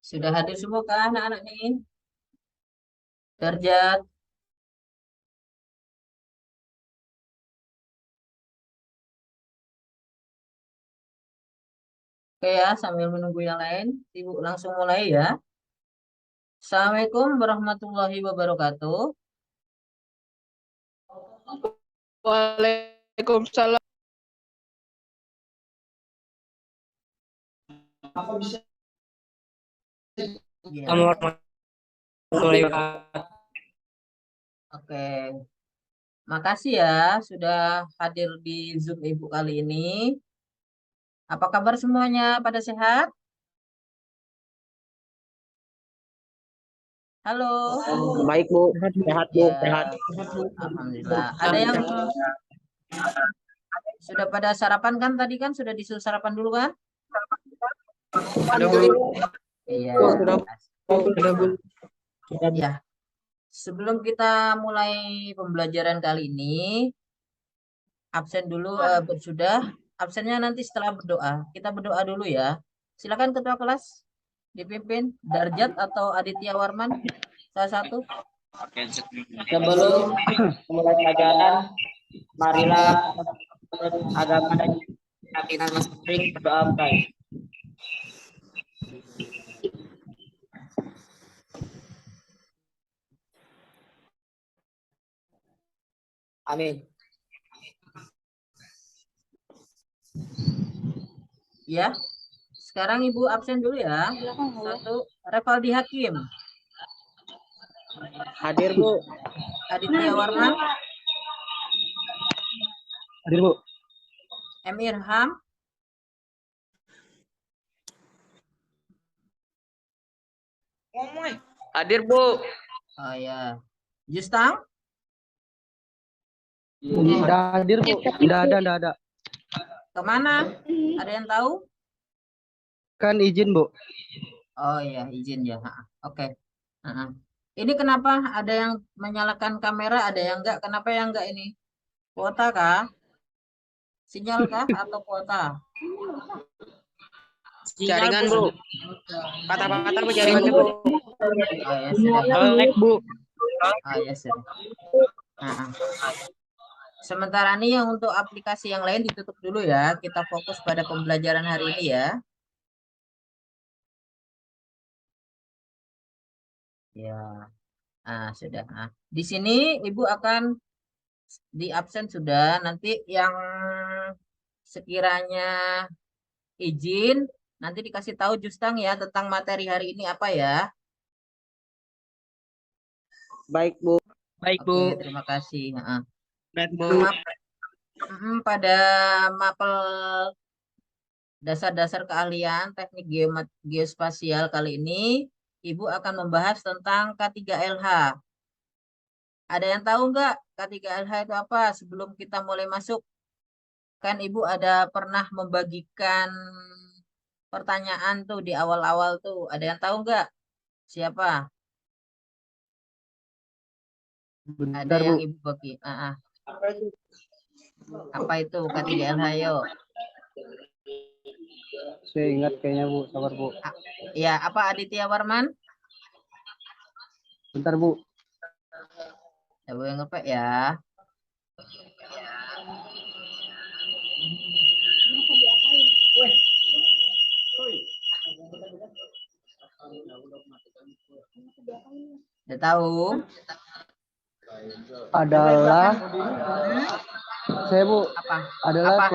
Sudah hadir semua kah anak-anak nih? Darjat. Oke ya, sambil menunggu yang lain, Ibu langsung mulai ya. Assalamualaikum warahmatullahi wabarakatuh. Waalaikumsalam. Ya. Oke, makasih ya sudah hadir di Zoom Ibu kali ini. Apa kabar semuanya? Pada sehat? Halo. Baik Bu, sehat Bu, Ya, sehat. alhamdulillah. Ada yang sudah pada sarapan kan tadi kan? Sudah disuruh sarapan dulu kan? Ada Bu, Iya. sudah Bu. Ya, sebelum kita mulai pembelajaran kali ini, absen dulu sudah. Absennya nanti setelah berdoa. Kita berdoa dulu ya. Silakan ketua kelas dipimpin Darjat atau Aditya Warman, salah satu. Sebelum memulai pelajaran, marilah agama dan keyakinan masing-masing berdoa baik. Amin. Ya, sekarang Ibu absen dulu ya. Satu, Revaldi Hakim. Hadir Bu. Aditya Warman. Hadir Bu. Emir Ham. Hadir Bu. Oh ya. Justang. Tidak hadir Bu. Tidak ada. Kemana? Ada yang tahu? Kan izin Bu. Oh iya, izin ya. Oke. Ini kenapa ada yang menyalakan kamera, ada yang enggak? Kenapa yang enggak ini? Kuota kah? Sinyal kah atau kuota? Jaringan Bu. Kata-kata Bu jaringannya Bu. Oh ya sudah. Bu. Oh ya sudah. Sementara ini yang untuk aplikasi yang lain ditutup dulu ya. Kita fokus pada pembelajaran hari ini ya. Ya. Sudah. Di sini Ibu akan di absen sudah. Nanti yang sekiranya izin nanti dikasih tahu Justang ya tentang materi hari ini apa ya. Baik Bu. Baik Bu. Oke, terima kasih. Baik Bu. Pada mapel dasar-dasar keahlian teknik geospasial kali ini, Ibu akan membahas tentang K3LH. Ada yang tahu nggak K3LH itu apa? Sebelum kita mulai masuk, kan Ibu ada pernah membagikan pertanyaan tuh di awal-awal tuh. Ada yang tahu nggak? Siapa? Bentar, Ada yang Bu. Ibu bagi. Apa itu K3LH? Yo. Saya ingat kayaknya Bu, sabar Bu. Ya, apa Aditya Warman? Bentar Bu. Ya, Bu yang ngepek ya. Udah tahu? Adalah saya Bu. Apa? Adalah apa?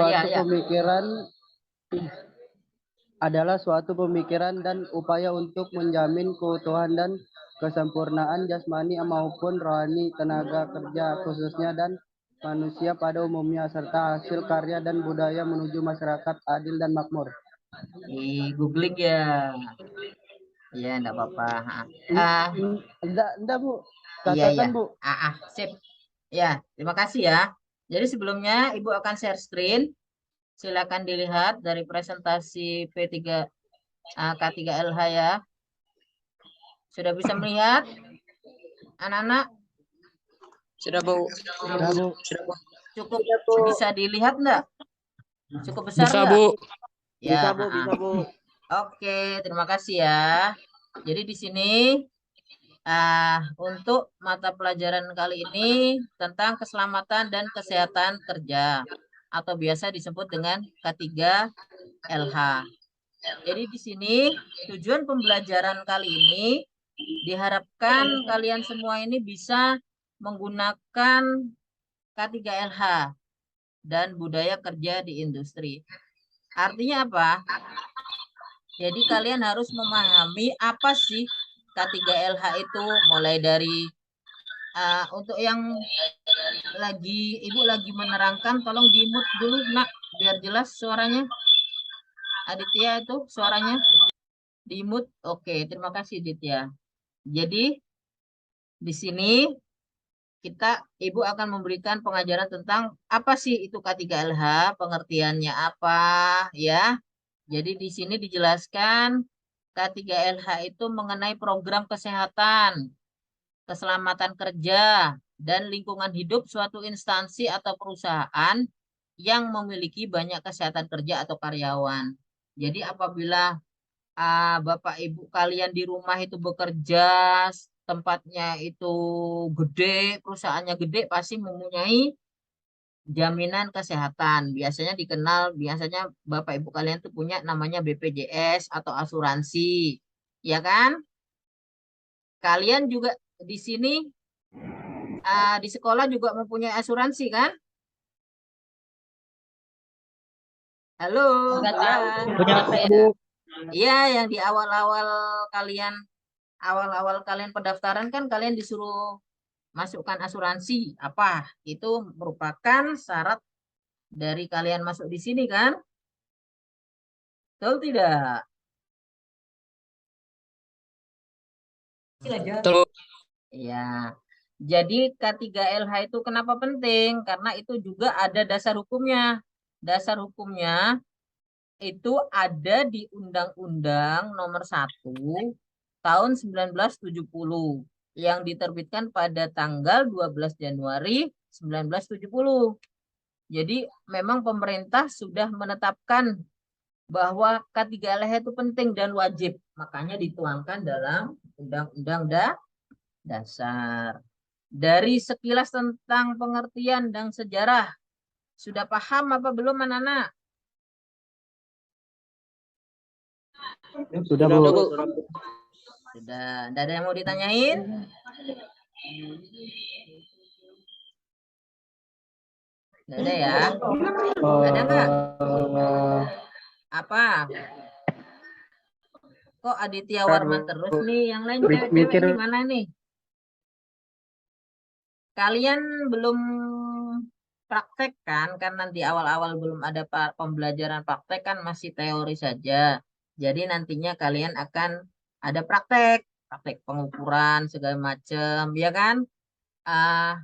suatu Ya. pemikiran dan upaya untuk menjamin keutuhan dan kesempurnaan jasmani maupun rohani tenaga kerja khususnya dan manusia pada umumnya serta hasil karya dan budaya menuju masyarakat adil dan makmur. Di googling ya. Iya, enggak apa-apa. Enggak Bu. Iya. Katakan Bu. Sip. Ya, terima kasih ya. Jadi sebelumnya Ibu akan share screen. Silakan dilihat dari presentasi K3LH ya. Sudah bisa melihat anak-anak? Sudah Bu. Cukup bisa dilihat enggak? Cukup besar Bisa enggak? Bu. Ya, Bisa Bu. Oke, terima kasih ya. Jadi di sini untuk mata pelajaran kali ini tentang keselamatan dan kesehatan kerja atau biasa disebut dengan K3LH. Jadi di sini tujuan pembelajaran kali ini diharapkan kalian semua ini bisa menggunakan K3LH dan budaya kerja di industri. Artinya apa? Jadi kalian harus memahami apa sih K3LH itu, mulai dari untuk yang Ibu lagi menerangkan, tolong di-mute dulu, Nak, biar jelas suaranya. Aditya itu suaranya di-mute. Oke, terima kasih Aditya. Jadi di sini Ibu akan memberikan pengajaran tentang apa sih itu K3LH, pengertiannya apa, ya. Jadi di sini dijelaskan K3LH itu mengenai program kesehatan, keselamatan kerja, dan lingkungan hidup suatu instansi atau perusahaan yang memiliki banyak kesehatan kerja atau karyawan. Jadi apabila Bapak Ibu kalian di rumah itu bekerja, tempatnya itu gede, perusahaannya gede, pasti mempunyai jaminan kesehatan. Biasanya Bapak Ibu kalian tuh punya namanya BPJS atau asuransi. Ya kan? Kalian juga di sini di sekolah juga mempunyai asuransi kan? Halo, ya. Punya Ya. Iya, yang di awal-awal kalian pendaftaran kan kalian disuruh masukkan asuransi apa? Itu merupakan syarat dari kalian masuk di sini kan? Betul tidak? Betul. Ya. Jadi K3LH itu kenapa penting? Karena itu juga ada dasar hukumnya. Dasar hukumnya itu ada di Undang-Undang Nomor 1 tahun 1970 yang diterbitkan pada tanggal 12 Januari 1970. Jadi memang pemerintah sudah menetapkan bahwa K3LH itu penting dan wajib. Makanya dituangkan dalam Undang-Undang Dasar. Dari sekilas tentang pengertian dan sejarah, sudah paham apa belum anak-anak? Sudah, Bu. Sudah. Tidak ada yang mau ditanyain? Tidak ada ya? Ada nggak? Apa? Kok Aditya Warman terus nih? Yang lain cewek-cewek ini mana nih? Kalian belum praktek kan? Kan nanti awal-awal belum ada pembelajaran praktek kan, masih teori saja. Jadi nantinya kalian akan ada praktek pengukuran segala macam, ya kan? Ah,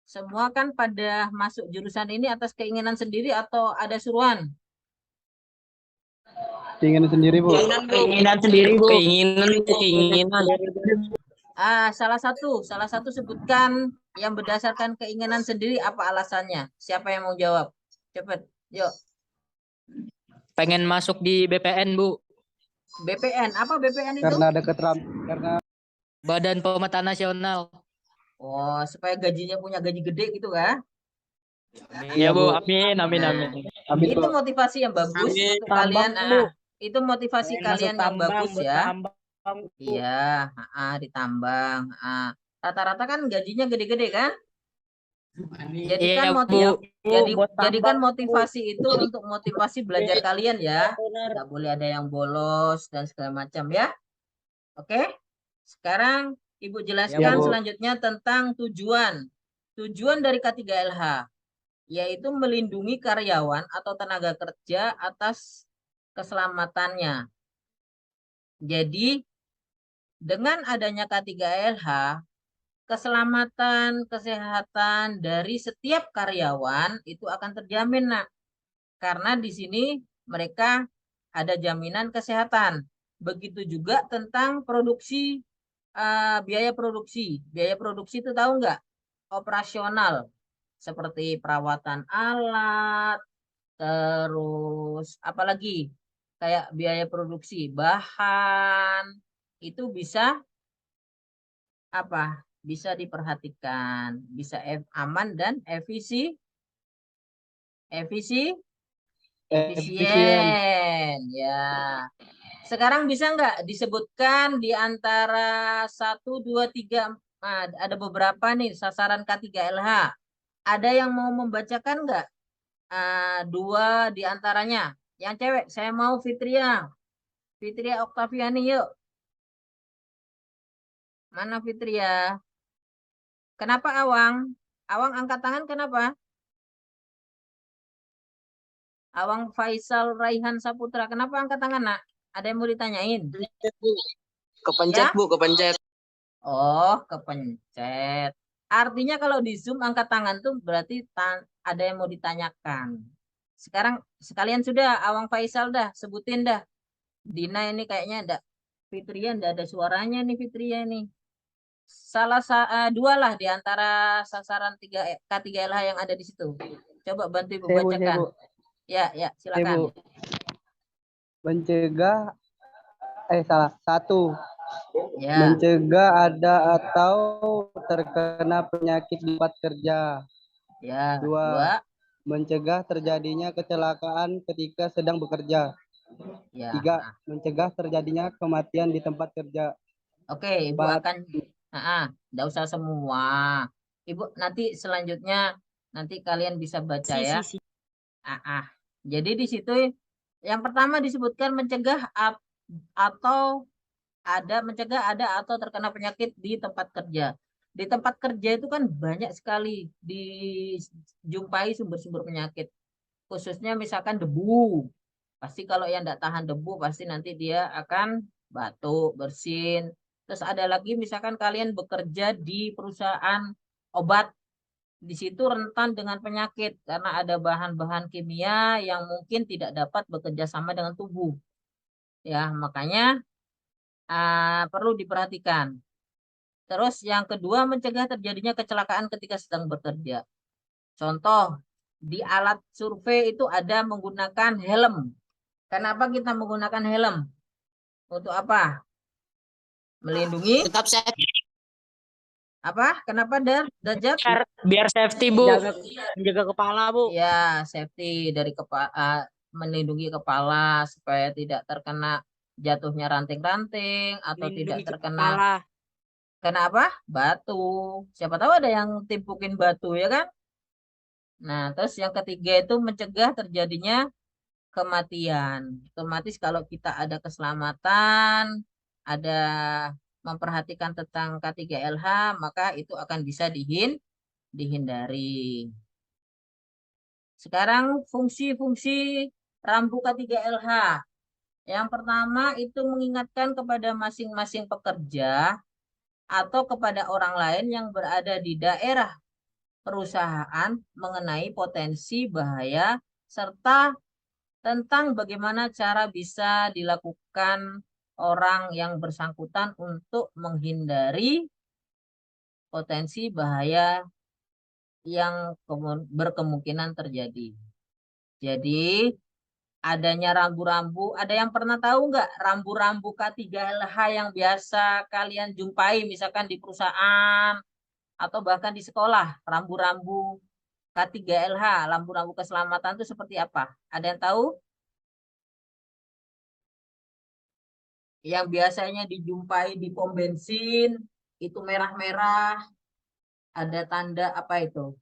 semua kan pada masuk jurusan ini atas keinginan sendiri atau ada suruhan? Keinginan sendiri, Bu. Keinginan sendiri, Bu. Keinginan. Salah satu sebutkan yang berdasarkan keinginan sendiri, apa alasannya? Siapa yang mau jawab? Cepet, yuk. Pengen masuk di BPN, Bu. BPN, apa BPN itu? Karena ada karena Badan Pemetaan Nasional. Oh, supaya gajinya punya gaji gede gitu kan? Iya, Bu. Amin, amin, amin. Amin, Itu Bu. motivasi yang bagus Amin. untuk kalian. Tambang, Bu. Itu motivasi kalian yang bagus ya. Iya, ditambang. Rata-rata kan gajinya gede-gede kan? Jadikan Iya, motiv, Bu. jadikan motivasi itu untuk motivasi belajar kalian ya. Nggak boleh ada yang bolos dan segala macam ya. Oke? Sekarang Ibu jelaskan Ya, Bu. selanjutnya tentang tujuan. Tujuan dari K3LH yaitu melindungi karyawan atau tenaga kerja atas keselamatannya. Jadi dengan adanya K3LH, keselamatan, kesehatan dari setiap karyawan itu akan terjamin, Nak. Karena di sini mereka ada jaminan kesehatan. Begitu juga tentang produksi, biaya produksi. Biaya produksi itu tahu nggak? Operasional. Seperti perawatan alat, terus apalagi kayak biaya produksi bahan, itu bisa apa? Bisa diperhatikan, bisa aman dan Efisien. efisien. Ya. Sekarang bisa nggak disebutkan di antara 1, 2, 3, ada beberapa nih sasaran K3LH. Ada yang mau membacakan nggak? 2 di antaranya. Yang cewek, saya mau Fitria. Fitria Oktaviani, yuk. Mana Fitria? Kenapa Awang? Awang angkat tangan kenapa? Awang Faisal Raihan Saputra. Kenapa angkat tangan, nak? Ada yang mau ditanyain? Kepencet, Ya? Bu, kepencet. Oh, kepencet. Artinya kalau di Zoom angkat tangan tuh berarti ada yang mau ditanyakan. Sekarang sekalian sudah Awang Faisal dah sebutin dah. Dina ini kayaknya ada Fitria ndak ada suaranya nih Fitria nih. Dua lah di antara sasaran K3LH yang ada di situ. Coba bantu Ibu Saya, Bu. bacakan. Ya, silakan. Mencegah, salah. 1. Ya, Mencegah ada atau terkena penyakit di tempat kerja. ya. 2. Dua, Mencegah terjadinya kecelakaan ketika sedang bekerja. ya. 3. Mencegah terjadinya kematian di tempat kerja. Oke, Ibu 4. akan, nggak usah semua. Ibu nanti selanjutnya nanti kalian bisa baca ya. Ah, ah. Jadi di situ yang pertama disebutkan mencegah ada atau terkena penyakit di tempat kerja. Di tempat kerja itu kan banyak sekali dijumpai sumber-sumber penyakit. Khususnya misalkan debu. Pasti kalau yang tidak tahan debu pasti nanti dia akan batuk, bersin. Terus ada lagi misalkan kalian bekerja di perusahaan obat, di situ rentan dengan penyakit karena ada bahan-bahan kimia yang mungkin tidak dapat bekerja sama dengan tubuh. Ya, makanya perlu diperhatikan. Terus yang kedua mencegah terjadinya kecelakaan ketika sedang bekerja. Contoh, di alat survei itu ada menggunakan helm. Kenapa kita menggunakan helm? Untuk apa? Melindungi Tetap safety. apa? Kenapa Darjat? Biar safety, Bu. Menjaga kepala, Bu. Ya, safety dari melindungi kepala supaya tidak terkena jatuhnya ranting-ranting atau tidak terkena apa? Batu. Siapa tahu ada yang timpukin batu ya kan? Nah, terus yang ketiga itu mencegah terjadinya kematian. Otomatis kalau kita ada keselamatan, ada memperhatikan tentang K3LH, maka itu akan bisa dihindari. Sekarang fungsi-fungsi rambu K3LH. Yang pertama itu mengingatkan kepada masing-masing pekerja atau kepada orang lain yang berada di daerah perusahaan mengenai potensi bahaya serta tentang bagaimana cara bisa dilakukan orang yang bersangkutan untuk menghindari potensi bahaya yang berkemungkinan terjadi. Jadi adanya rambu-rambu, ada yang pernah tahu nggak rambu-rambu K3LH yang biasa kalian jumpai misalkan di perusahaan atau bahkan di sekolah, rambu-rambu K3LH, rambu-rambu keselamatan itu seperti apa? Ada yang tahu? Yang biasanya dijumpai di pom bensin, itu merah-merah, ada tanda apa itu?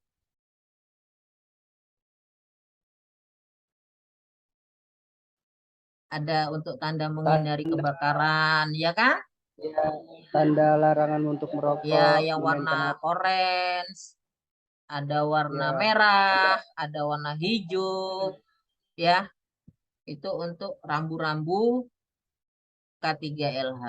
Ada untuk tanda menghindari kebakaran, ya kan? Ya, tanda larangan untuk Ya, merokok, yang warna memainkan api. orange, ada warna Ya, merah, ada warna hijau, ya. Itu untuk rambu-rambu K3LH.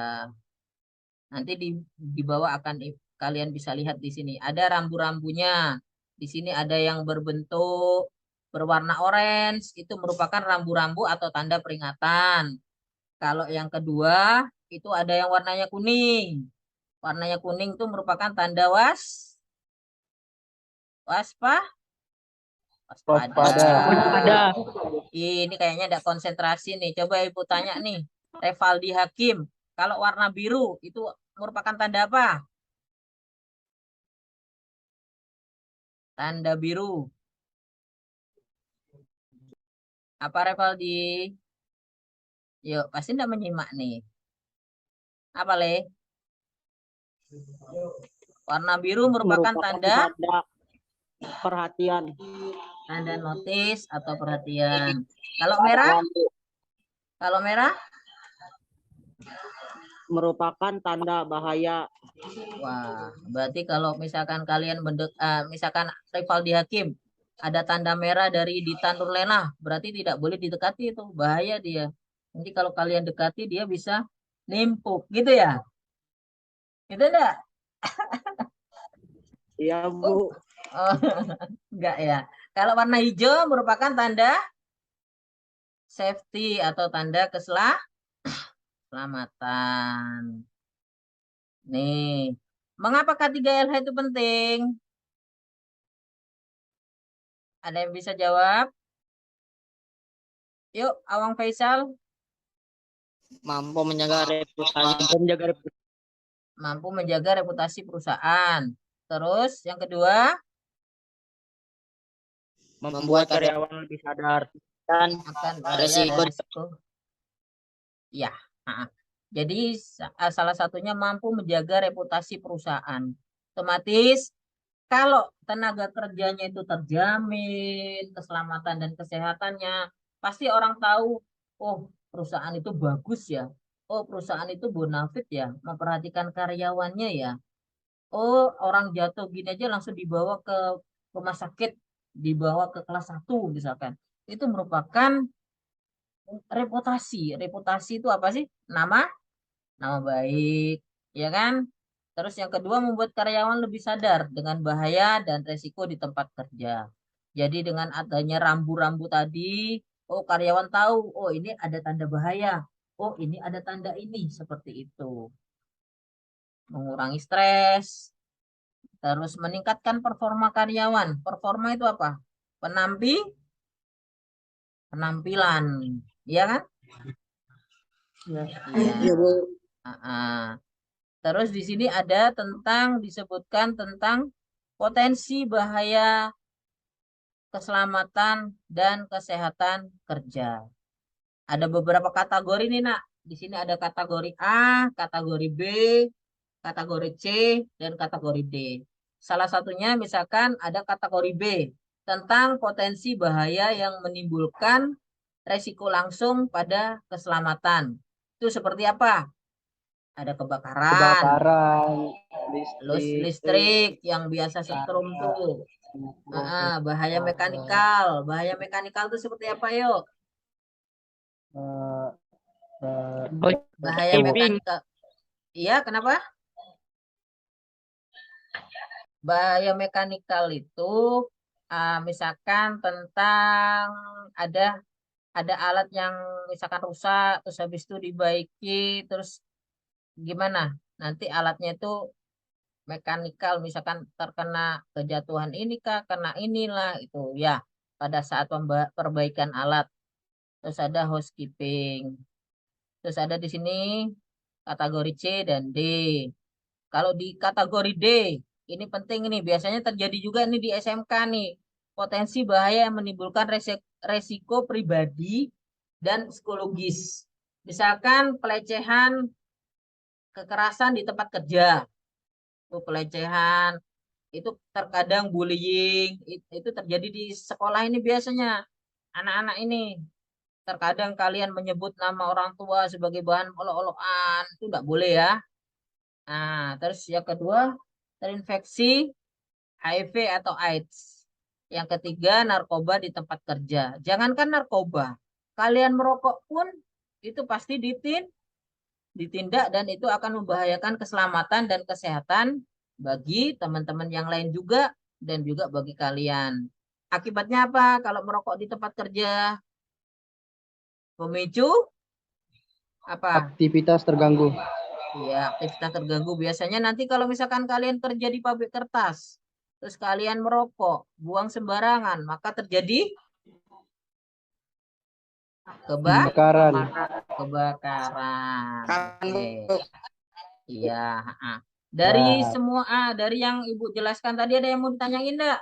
Nanti di bawah akan kalian bisa lihat di sini. Ada rambu-rambunya. Di sini ada yang berbentuk berwarna orange, itu merupakan rambu-rambu atau tanda peringatan. Kalau yang kedua, itu ada yang warnanya kuning. Warnanya kuning itu merupakan tanda waspada. Ada. Ini kayaknya ada konsentrasi nih. Coba Ibu tanya nih. Revaldi Hakim. Kalau warna biru itu merupakan tanda apa? Tanda biru. Apa Revaldi? Yuk, pasti tidak menyimak nih. Apa Le? Warna biru merupakan tanda perhatian. Tanda notis atau perhatian. Kalau merah? Kalau merah? Merupakan tanda bahaya. Wah, berarti kalau misalkan kalian misalkan Rivaldi Hakim ada tanda merah dari Dita Nurlena, berarti tidak boleh didekati itu, bahaya dia. Nanti kalau kalian dekati dia bisa nimpuk, gitu ya? Gitu enggak? Iya, Bu. Oh, enggak ya. Kalau warna hijau merupakan tanda safety atau tanda keselamatan. Nih, mengapa K3LH itu penting? Ada yang bisa jawab? Yuk, Awang Faisal. Mampu menjaga reputasi. Mampu menjaga reputasi perusahaan. Terus yang kedua, Membuat karyawan lebih sadar dan akan resiko. resiko. Ya. Nah, jadi salah satunya mampu menjaga reputasi perusahaan. Otomatis kalau tenaga kerjanya itu terjamin, keselamatan dan kesehatannya, pasti orang tahu, oh perusahaan itu bagus ya. Oh perusahaan itu bonafit ya, memperhatikan karyawannya ya. Oh, orang jatuh gini aja langsung dibawa ke rumah sakit, dibawa ke kelas 1 misalkan. Itu merupakan reputasi. Reputasi itu apa sih? Nama baik, ya kan? Terus yang kedua membuat karyawan lebih sadar dengan bahaya dan resiko di tempat kerja. Jadi dengan adanya rambu-rambu tadi, oh karyawan tahu, oh ini ada tanda bahaya. Oh, ini ada tanda ini, seperti itu. Mengurangi stres, terus meningkatkan performa karyawan. Performa itu apa? Penampilan, ya kan? Iya. Terus di sini ada disebutkan tentang potensi bahaya keselamatan dan kesehatan kerja. Ada beberapa kategori nih, Nak. Di sini ada kategori A, kategori B, kategori C, dan kategori D. Salah satunya misalkan ada kategori B tentang potensi bahaya yang menimbulkan resiko langsung pada keselamatan. Itu seperti apa? Ada kebakaran, listrik yang biasa setrum tuh. Bahaya mekanikal. Bahaya mekanikal itu seperti apa, yuk? Bahaya mekanikal. Iya, kenapa? Bahaya mekanikal itu misalkan tentang ada alat yang misalkan rusak, terus habis itu dibaiki, terus gimana? Nanti alatnya itu mekanikal, misalkan terkena kejatuhan ini kah, kena inilah itu ya. Pada saat perbaikan alat, terus ada housekeeping, terus ada di sini kategori C dan D. Kalau di kategori D, ini penting ini biasanya terjadi juga nih di SMK nih. Potensi bahaya yang menimbulkan resiko pribadi dan psikologis. Misalkan pelecehan, kekerasan di tempat kerja. Itu pelecehan, itu terkadang bullying, itu terjadi di sekolah ini biasanya. Anak-anak ini terkadang kalian menyebut nama orang tua sebagai bahan olok-olokan, itu enggak boleh ya. Nah, terus yang kedua, terinfeksi HIV atau AIDS. Yang ketiga, narkoba di tempat kerja. Jangankan narkoba, kalian merokok pun itu pasti ditindak dan itu akan membahayakan keselamatan dan kesehatan bagi teman-teman yang lain juga dan juga bagi kalian. Akibatnya apa kalau merokok di tempat kerja? Pemicu apa? Aktivitas terganggu. Iya, aktivitas terganggu. Biasanya nanti kalau misalkan kalian kerja di pabrik kertas, terus kalian merokok, buang sembarangan, maka terjadi Kebakaran. Kebakaran. Kan, Oke. Bu. Iya. Dari Ya. semua, dari yang Ibu jelaskan tadi ada yang mau ditanyain enggak?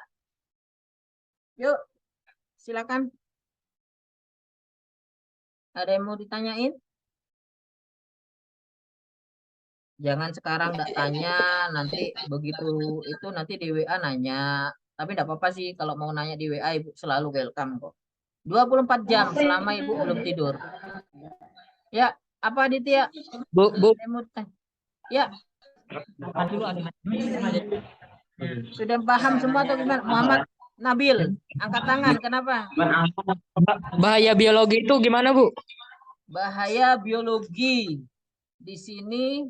Yuk, silakan. Ada yang mau ditanyain? Jangan sekarang enggak tanya, nanti begitu itu nanti di WA nanya. Tapi enggak apa-apa sih kalau mau nanya di WA Ibu selalu welcome kok. 24 jam selama Ibu belum tidur. Ya, apa Aditya? Bu, Ada yang mau ditanya? Ya, sudah paham semua atau gimana? Muhammad Nabil, angkat tangan. Kenapa? bahaya biologi itu gimana, Bu? Bahaya biologi. Di sini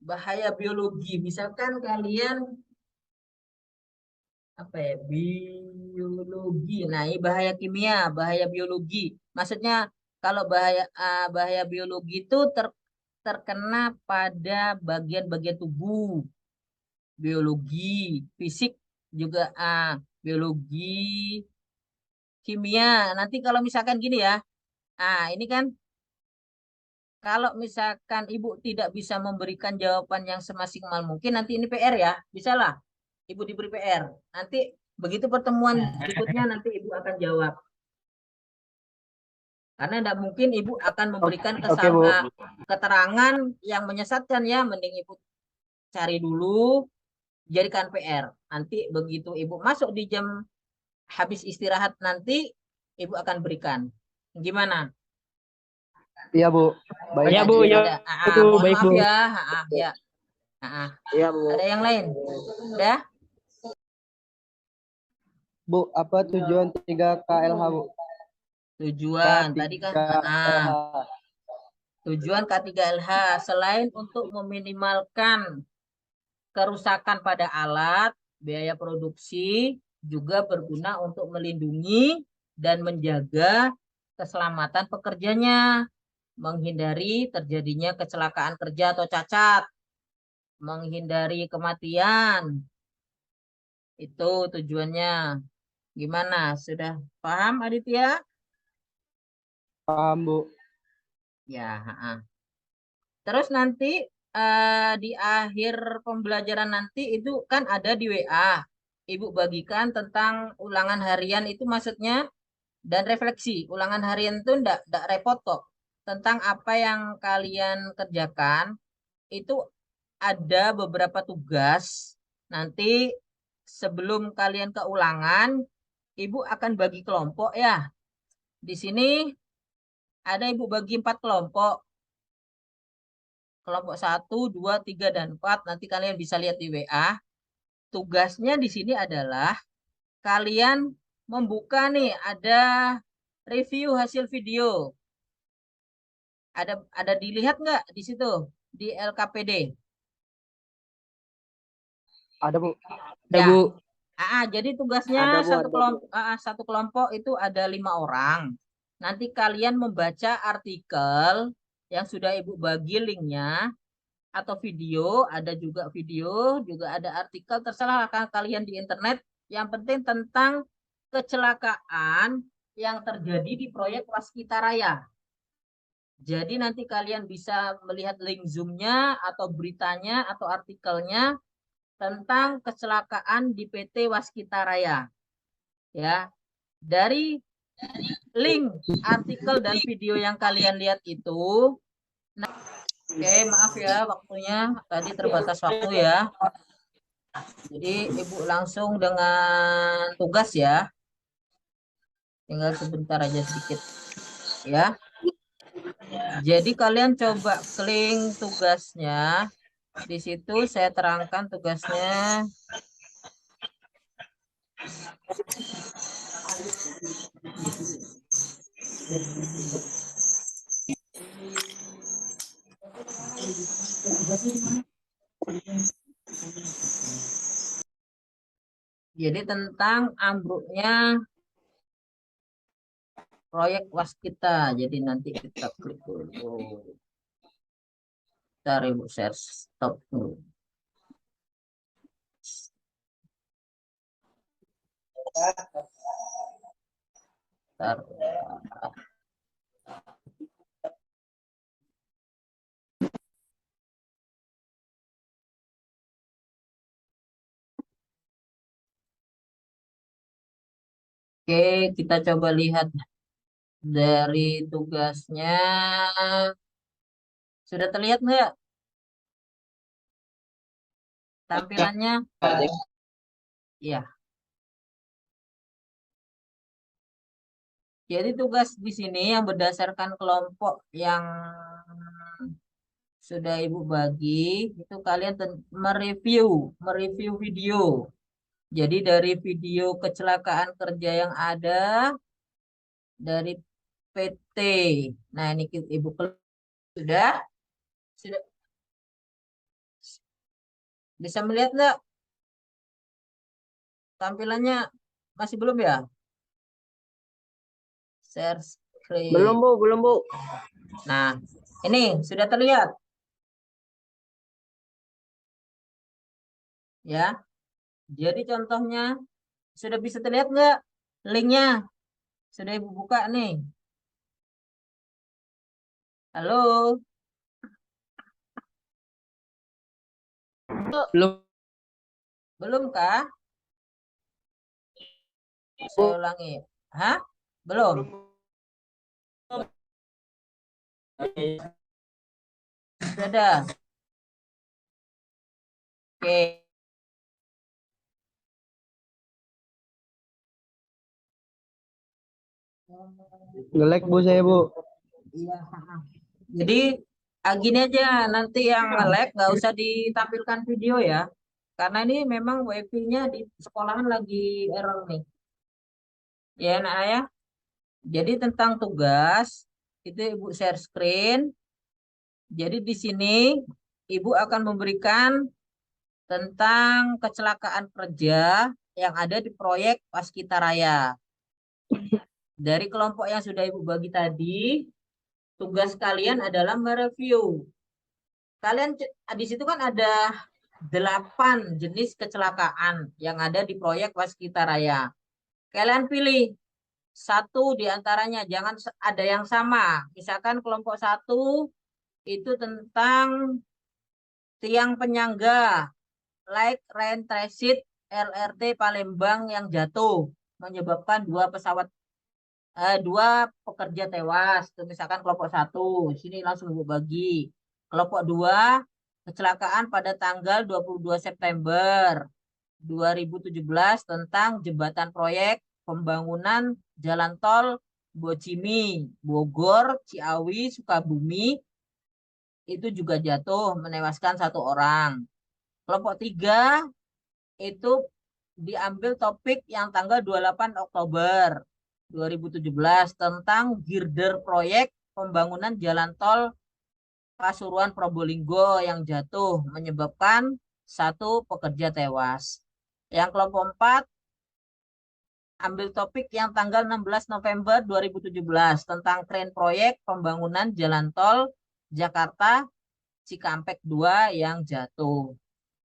bahaya biologi. Misalkan kalian apa ya? Biologi. Nah, ini bahaya kimia, bahaya biologi. Maksudnya kalau bahaya biologi itu terkena pada bagian-bagian tubuh. Biologi, fisik juga biologi, kimia. Nanti kalau misalkan gini ya. Ini kan kalau misalkan Ibu tidak bisa memberikan jawaban yang semaksimal mungkin, nanti ini PR ya. Bisa lah, Ibu diberi PR. Nanti begitu pertemuan berikutnya, nanti Ibu akan jawab. Karena tidak mungkin Ibu akan memberikan Oke, Bu. keterangan yang menyesatkan ya. Mending Ibu cari dulu, jadikan PR. Nanti begitu Ibu masuk di jam habis istirahat nanti, Ibu akan berikan. Gimana? Iya, Bu. Baik. Ya, Bu, ya. Mohon Baik, maaf Bu. ya. Ya. Iya, Bu. Ada yang lain? Udah? Bu, apa tujuan 3 KLH, Bu? Tujuan tadi kan K3LH. tujuan K3LH selain untuk meminimalkan kerusakan pada alat, biaya produksi juga berguna untuk melindungi dan menjaga keselamatan pekerjanya, menghindari terjadinya kecelakaan kerja atau cacat, menghindari kematian. Itu tujuannya. Gimana? Sudah paham Aditya? Paham, Bu. Ya, terus nanti di akhir pembelajaran nanti itu kan ada di WA. Ibu bagikan tentang ulangan harian itu maksudnya dan refleksi. Ulangan harian itu enggak repot kok. Tentang apa yang kalian kerjakan itu ada beberapa tugas. Nanti sebelum kalian ke ulangan, Ibu akan bagi kelompok ya. Di sini ada Ibu bagi 4 kelompok. Kelompok 1, 2, 3, dan 4. Nanti kalian bisa lihat di WA. Tugasnya di sini adalah kalian membuka nih, ada review hasil video. Ada dilihat nggak di situ? Di LKPD. Ada, Bu. Ya, Ya. Bu. Jadi tugasnya Ada, Bu, satu kelompok itu ada 5 orang. Nanti kalian membaca artikel yang sudah Ibu bagi linknya atau video, ada juga video, juga ada artikel, terserah kalian di internet. Yang penting tentang kecelakaan yang terjadi di proyek Waskita Raya. Jadi nanti kalian bisa melihat link Zoom-nya atau beritanya atau artikelnya tentang kecelakaan di PT Waskita Raya. Ya, dari link artikel dan video yang kalian lihat itu. Oke, maaf ya waktunya tadi terbatas waktu ya. Jadi Ibu langsung dengan tugas ya. Tinggal sebentar aja sedikit ya. Jadi kalian coba klik tugasnya. Di situ saya terangkan tugasnya. Jadi tentang ambruknya proyek Waskita. Jadi nanti kita klik dulu. Cari Ibu share stop dulu. Bentar. Oke, kita coba lihat dari tugasnya. Sudah terlihat nggak tampilannya? Iya. Jadi tugas di sini yang berdasarkan kelompok yang sudah Ibu bagi, itu kalian mereview video. Jadi dari video kecelakaan kerja yang ada dari PT. Nah, ini Ibu sudah sudah bisa melihat nggak tampilannya? Masih belum ya? Share Belum, screen. Bu. Belum, Bu. Nah, ini sudah terlihat. Ya. Jadi contohnya sudah bisa terlihat nggak linknya? Sudah Ibu buka nih. Halo, Belum. belum kah? Saya ulangi. Hah? Belum? Sudah ada. Oke. Nge-lag Bu saya Bu. Iya. Jadi gini aja, nanti yang nge-lag nggak usah ditampilkan video ya. Karena ini memang wifi-nya di sekolahan lagi error nih. Ya, nak ya. Jadi tentang tugas, itu Ibu share screen. Jadi di sini Ibu akan memberikan tentang kecelakaan kerja yang ada di proyek Waskita Raya. Dari kelompok yang sudah Ibu bagi tadi, tugas kalian adalah mereview. Kalian di situ kan ada 8 jenis kecelakaan yang ada di proyek Waskita Raya. Kalian pilih satu di antaranya, jangan ada yang sama. Misalkan kelompok 1 itu tentang tiang penyangga Light Rail Transit LRT Palembang yang jatuh menyebabkan 2 pekerja tewas. Itu misalkan kelompok 1. Sini langsung Ibu bagi. Kelompok 2 kecelakaan pada tanggal 22 September 2017 tentang jembatan proyek pembangunan jalan tol Bocimi, Bogor, Ciawi, Sukabumi itu juga jatuh menewaskan 1 orang. Kelompok 3 itu diambil topik yang tanggal 28 Oktober 2017 tentang girder proyek pembangunan jalan tol Pasuruan Probolinggo yang jatuh menyebabkan 1 pekerja tewas. Yang kelompok 4 ambil topik yang tanggal 16 November 2017 tentang tren proyek pembangunan jalan tol Jakarta Cikampek 2 yang jatuh.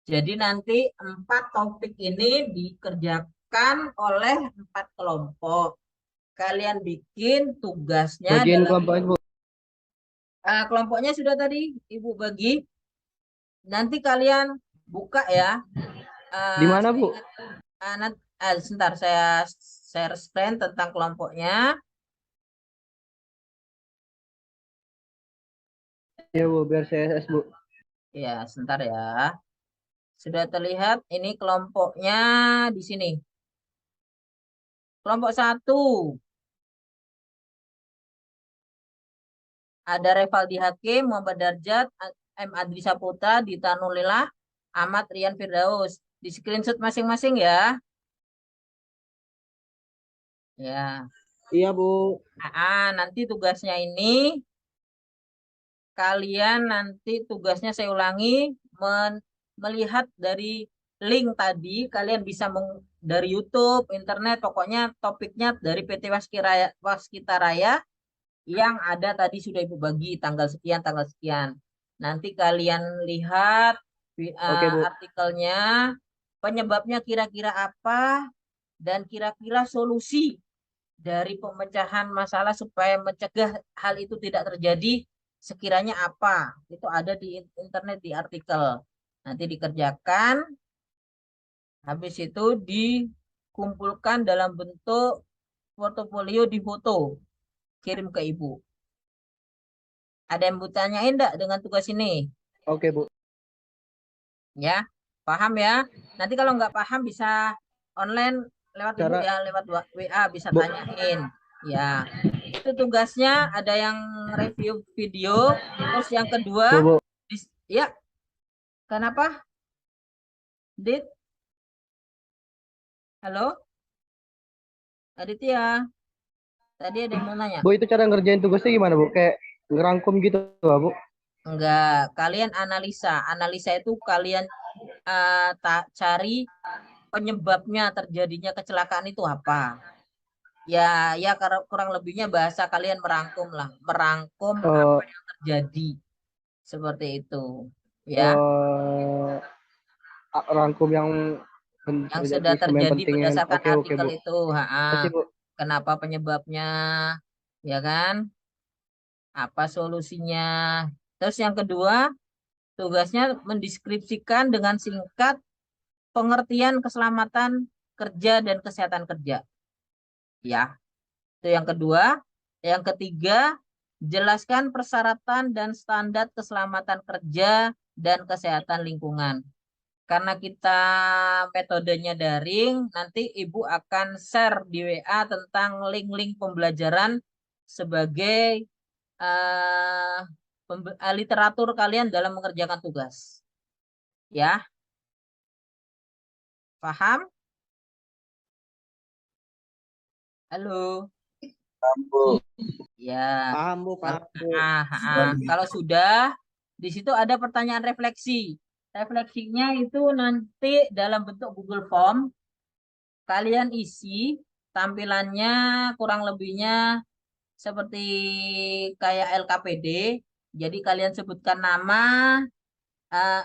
Jadi nanti 4 topik ini dikerjakan oleh 4 kelompok. Kalian bikin tugasnya Bagian dalam kelompok Bu. kelompoknya sudah tadi Ibu bagi. Nanti kalian buka ya. Di mana Bu? Sebentar saya share screen tentang kelompoknya. Ya Bu, biar saya SS Bu. Ya, sebentar ya. Sudah terlihat ini kelompoknya di sini. Kelompok 1 ada Revaldi Hakim, Muhammad Darjat, M. Adri Saputra, Dita Nulilah, Ahmad Rian Firdaus. Di screenshot masing-masing ya. Ya. Iya, Bu. Nanti tugasnya ini kalian nanti tugasnya saya ulangi melihat dari link tadi kalian bisa dari YouTube, internet, pokoknya topiknya dari PT Waskita Raya yang ada tadi sudah Ibu bagi tanggal sekian, tanggal sekian. Nanti kalian lihat Oke, Bu. artikelnya, penyebabnya kira-kira apa, dan kira-kira solusi dari pemecahan masalah supaya mencegah hal itu tidak terjadi, sekiranya apa? Itu ada di internet, di artikel. Nanti dikerjakan, habis itu dikumpulkan dalam bentuk portofolio di foto, kirim ke ibu. Ada yang mau tanyain enggak dengan tugas ini? Oke, Bu. Ya, paham ya? Nanti kalau nggak paham bisa online lewat ibu Cara ya, lewat WA bisa Bu, tanyain. Ya, itu tugasnya ada yang review video, terus yang kedua, Bu. ya, kenapa? Dit, halo, Aditya, tadi ada yang mau nanya. Bu, itu cara ngerjain tugasnya gimana, Bu? Kayak ngerangkum gitu, Bu? Enggak, kalian analisa. Analisa itu kalian cari penyebabnya terjadinya kecelakaan itu apa. Ya, ya kurang lebihnya bahasa kalian merangkum lah, merangkum apa Eh, yang terjadi seperti itu, ya, eh, rangkum yang yang sudah instrumen terjadi pentingin. berdasarkan Oke, artikel Bu. itu, Kasih, Bu. kenapa penyebabnya, ya kan, apa solusinya. Terus yang kedua, tugasnya mendeskripsikan dengan singkat pengertian keselamatan kerja dan kesehatan kerja, ya. Itu yang kedua. Yang ketiga, jelaskan persyaratan dan standar keselamatan kerja dan kesehatan lingkungan. Karena kita metodenya daring, nanti Ibu akan share di WA tentang link-link pembelajaran sebagai literatur kalian dalam mengerjakan tugas. Ya, paham? Halo. Ya. Paham, Bu, paham, Bu. Kalau sudah, di situ ada pertanyaan refleksi. Refleksinya itu nanti dalam bentuk Google Form. Kalian isi tampilannya kurang lebihnya seperti kayak LKPD. Jadi kalian sebutkan nama, eh,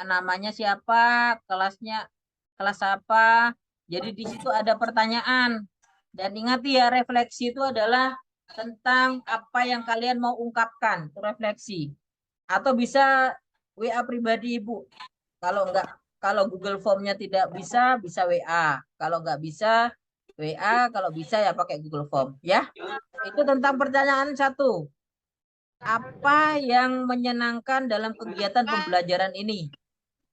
namanya siapa, kelasnya kelas apa. Jadi di situ ada pertanyaan. Dan ingat ya, refleksi itu adalah tentang apa yang kalian mau ungkapkan, itu refleksi. Atau bisa WA pribadi Ibu. Kalau enggak, kalau Google Form-nya tidak bisa, bisa WA. Kalau enggak bisa, WA. Kalau bisa ya pakai Google Form. Ya, itu tentang pertanyaan satu. Apa yang menyenangkan dalam kegiatan pembelajaran ini?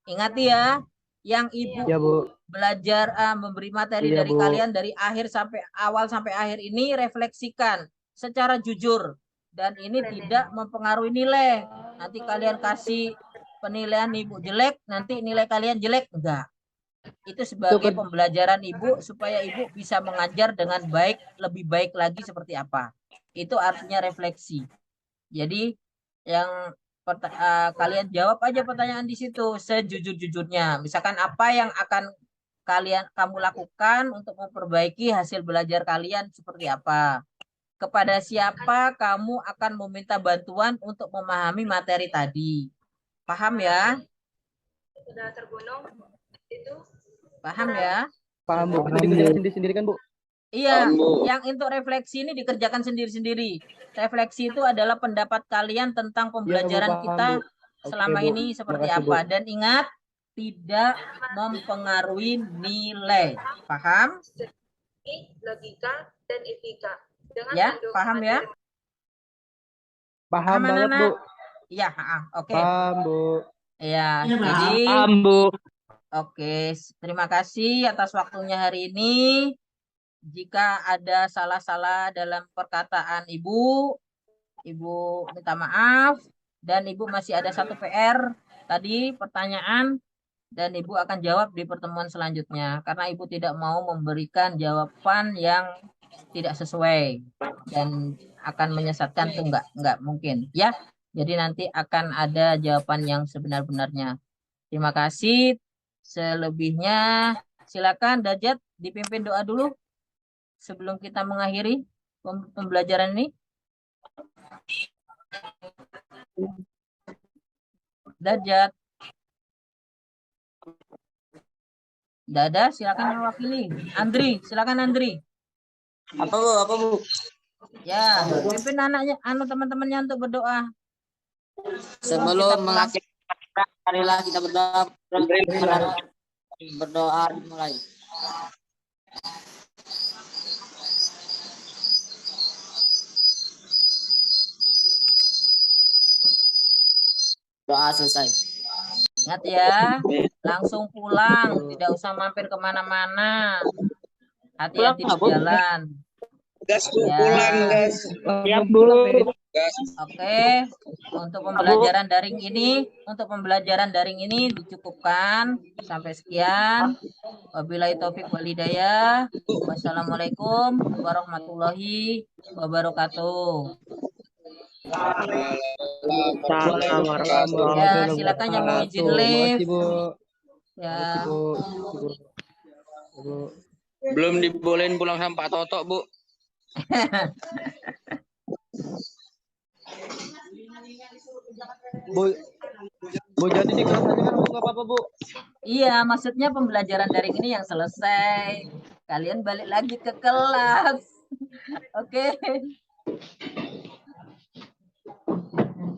Ingat ya, yang Ibu Ya, Bu. belajar memberi materi Iya, dari Bu. kalian dari akhir sampai awal sampai akhir ini refleksikan secara jujur dan ini tidak mempengaruhi nilai. Nanti kalian kasih penilaian Ibu jelek, nanti nilai kalian jelek enggak. Itu Itu sebagai pembelajaran Ibu supaya Ibu bisa mengajar dengan baik, lebih baik lagi seperti apa. Itu artinya refleksi. Jadi yang kalian jawab aja pertanyaan di situ sejujur-jujurnya. Misalkan apa yang akan kamu lakukan untuk memperbaiki hasil belajar kalian seperti apa? Kepada siapa kamu akan meminta bantuan untuk memahami materi tadi? Paham ya? Paham ya? paham, Bu. Itu dikerjakan sendiri-sendiri kan, Bu? Iya, yang untuk refleksi ini dikerjakan sendiri-sendiri. Refleksi itu adalah pendapat kalian tentang Iya, Bu, pembelajaran paham, Bu. kita Oke, selama Bu. ini seperti Makasih, Bu. apa. Dan ingat, tidak mempengaruhi nilai. Paham? Logika dan etika. Ya, paham ya? Paham Paham banget, anak-anak? Bu. Iya, oke. Paham, Bu. Ya, jadi Paham, Bu. oke. Terima kasih atas waktunya hari ini. Jika ada salah-salah dalam perkataan Ibu, Ibu minta maaf. Dan Ibu masih ada satu PR tadi pertanyaan dan Ibu akan jawab di pertemuan selanjutnya karena Ibu tidak mau memberikan jawaban yang tidak sesuai dan akan menyesatkan itu enggak mungkin ya. Jadi nanti akan ada jawaban yang sebenar-benarnya. Terima kasih. Selebihnya silakan Dajat dipimpin doa dulu sebelum kita mengakhiri pembelajaran ini. Dajat. Dada, silakan mewakili. Andri, silakan Andri. Apa Bu? Apa Bu? Ya, pimpin anaknya, teman-temannya untuk berdoa. Sebelum mengakhiri, marilah kita berdoa. Berdoa dimulai. Doa selesai. Ingat ya, langsung pulang, tidak usah mampir kemana-mana. Hati-hati di jalan. Gas Bu, Ya. pulang gas. Siap, Bu. Oke, untuk pembelajaran daring ini dicukupkan sampai sekian. Wabillahi taufik wal hidayah. Wassalamualaikum warahmatullahi wabarakatuh. Ya, silakan yang mau izin live. Makasih, Bu. Ya. Bu. Belum dibolehin pulang sama Pak Toto, Bu. Bu, jadi di kelas aja kan, Bu, nggak apa-apa, Bu. Iya, maksudnya pembelajaran daring ini yang selesai. Kalian balik lagi ke kelas. Oke.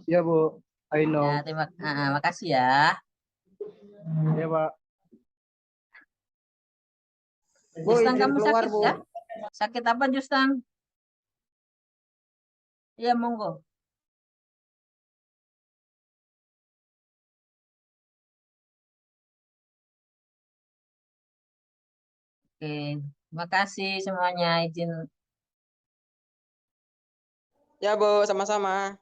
Iya, Bu. I know. Ya, terima kasih ya. Iya, Pak. Bu, Justang, izin kamu keluar, sakit Bu. ya? Sakit apa, Justang? Iya, monggo. Oke, terima kasih semuanya. Izin. Ya Bu, sama-sama.